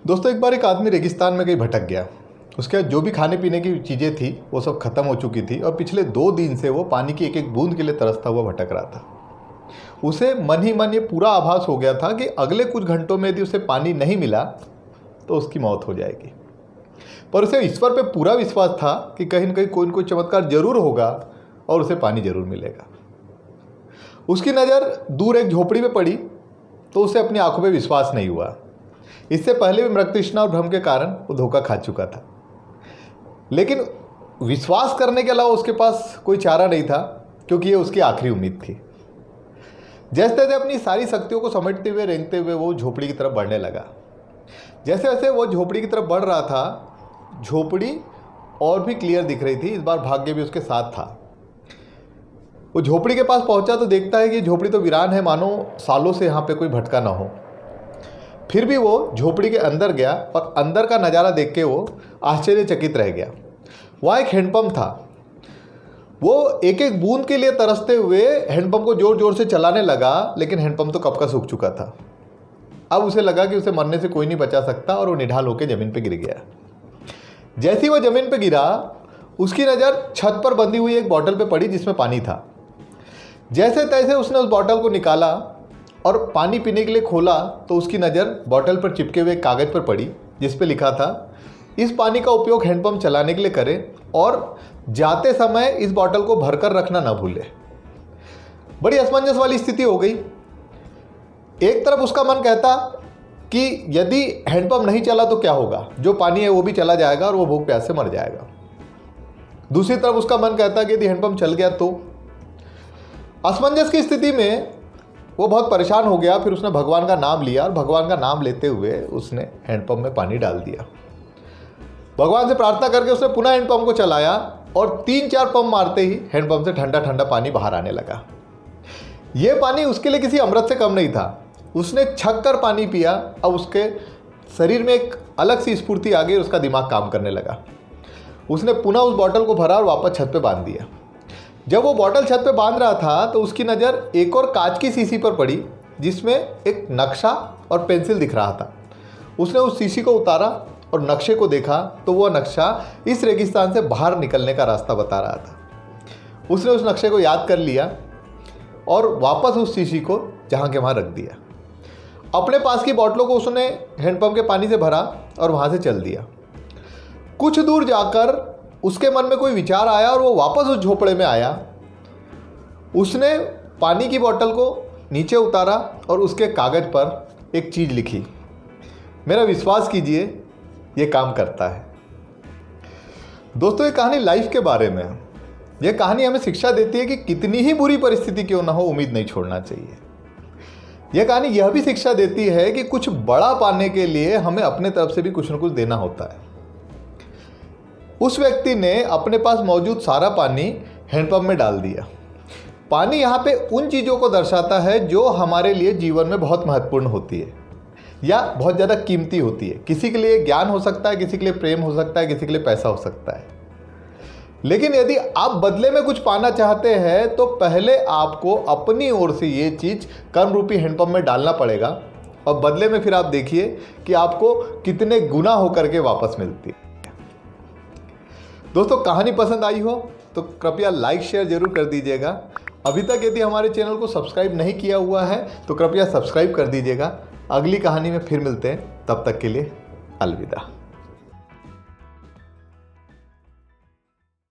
दोस्तों, एक बार एक आदमी रेगिस्तान में कहीं भटक गया। उसके बाद जो भी खाने पीने की चीज़ें थी वो सब खत्म हो चुकी थी और पिछले 2 दिन से वो पानी की एक एक बूंद के लिए तरसता हुआ भटक रहा था। उसे मन ही मन ये पूरा आभास हो गया था कि अगले कुछ घंटों में यदि उसे पानी नहीं मिला तो उसकी मौत हो जाएगी। पर उसे ईश्वर पे पूरा विश्वास था कि कहीं न कहीं कोई न कोई चमत्कार जरूर होगा और उसे पानी जरूर मिलेगा। उसकी नज़र दूर एक झोपड़ी में पड़ी तो उसे अपनी आंखों पे विश्वास नहीं हुआ। इससे पहले भी मृग तृष्णा और भ्रम के कारण वो धोखा खा चुका था, लेकिन विश्वास करने के अलावा उसके पास कोई चारा नहीं था, क्योंकि ये उसकी आखिरी उम्मीद थी। जैसे तैसे अपनी सारी शक्तियों को समेटते हुए रेंगते हुए वो झोपड़ी की तरफ बढ़ने लगा। जैसे जैसे वो झोपड़ी की तरफ बढ़ रहा था, झोपड़ी और भी क्लियर दिख रही थी। इस बार भाग्य भी उसके साथ था। वो झोपड़ी के पास पहुंचा तो देखता है कि झोपड़ी तो वीरान है, मानो सालों से यहाँ पे कोई भटका ना हो। फिर भी वो झोपड़ी के अंदर गया और अंदर का नज़ारा देख के वो आश्चर्यचकित रह गया। वहाँ एक हैंडपम्प था। वो एक एक बूंद के लिए तरसते हुए हैंडपम्प को ज़ोर ज़ोर से चलाने लगा, लेकिन हैंडपम्प तो कब का सूख चुका था। अब उसे लगा कि उसे मरने से कोई नहीं बचा सकता और वो निढाल होकर ज़मीन पर गिर गया। जैसे ही वो ज़मीन पर गिरा, उसकी नज़र छत पर बंधी हुई एक बोतल पर पड़ी जिसमें पानी था। जैसे तैसे उसने उस बोतल को निकाला और पानी पीने के लिए खोला तो उसकी नज़र बोतल पर चिपके हुए कागज़ पर पड़ी जिस पे लिखा था, इस पानी का उपयोग हैंडपम्प चलाने के लिए करें और जाते समय इस बोतल को भरकर रखना ना भूलें। बड़ी असमंजस वाली स्थिति हो गई। एक तरफ उसका मन कहता कि यदि हैंडपम्प नहीं चला तो क्या होगा, जो पानी है वो भी चला जाएगा और वो भूख प्यास से मर जाएगा। दूसरी तरफ उसका मन कहता कि यदि हैंडपम्प चल गया तो। असमंजस की स्थिति में वो बहुत परेशान हो गया। फिर उसने भगवान का नाम लिया और भगवान का नाम लेते हुए उसने हैंडपम्प में पानी डाल दिया। भगवान से प्रार्थना करके उसने पुनः हैंडपम्प को चलाया और 3-4 पंप मारते ही हैंडपम्प से ठंडा ठंडा पानी बाहर आने लगा। ये पानी उसके लिए किसी अमृत से कम नहीं था। उसने छक कर पानी पिया। अब उसके शरीर में एक अलग सी स्फूर्ति आ गई और उसका दिमाग काम करने लगा। उसने पुनः उस बॉटल को भरा और वापस छत पर बांध दिया। जब वो बॉटल छत पे बांध रहा था तो उसकी नज़र एक और कांच की शीशी पर पड़ी जिसमें एक नक्शा और पेंसिल दिख रहा था। उसने उस शीशी को उतारा और नक्शे को देखा तो वह नक्शा इस रेगिस्तान से बाहर निकलने का रास्ता बता रहा था। उसने उस नक्शे को याद कर लिया और वापस उस शीशी को जहाँ के वहाँ रख दिया। अपने पास की बॉटलों को उसने हैंडपम्प के पानी से भरा और वहाँ से चल दिया। कुछ दूर जाकर उसके मन में कोई विचार आया और वो वापस उस झोपड़े में आया। उसने पानी की बोतल को नीचे उतारा और उसके कागज़ पर एक चीज़ लिखी। मेरा विश्वास कीजिए, ये काम करता है। दोस्तों, ये कहानी लाइफ के बारे में है। ये कहानी हमें शिक्षा देती है कि कितनी ही बुरी परिस्थिति क्यों ना हो, उम्मीद नहीं छोड़ना चाहिए। यह कहानी यह भी शिक्षा देती है कि कुछ बड़ा पाने के लिए हमें अपने तरफ से भी कुछ न कुछ देना होता है। उस व्यक्ति ने अपने पास मौजूद सारा पानी हैंडपम्प में डाल दिया। पानी यहाँ पे उन चीज़ों को दर्शाता है जो हमारे लिए जीवन में बहुत महत्वपूर्ण होती है या बहुत ज़्यादा कीमती होती है। किसी के लिए ज्ञान हो सकता है, किसी के लिए प्रेम हो सकता है, किसी के लिए पैसा हो सकता है। लेकिन यदि आप बदले में कुछ पाना चाहते हैं तो पहले आपको अपनी ओर से ये चीज़ कर्म रूपी हैंडपम्प में डालना पड़ेगा और बदले में फिर आप देखिए कि आपको कितने गुना होकर के वापस मिलती है। दोस्तों, कहानी पसंद आई हो तो कृपया लाइक शेयर जरूर कर दीजिएगा। अभी तक यदि हमारे चैनल को सब्सक्राइब नहीं किया हुआ है तो कृपया सब्सक्राइब कर दीजिएगा। अगली कहानी में फिर मिलते हैं, तब तक के लिए अलविदा।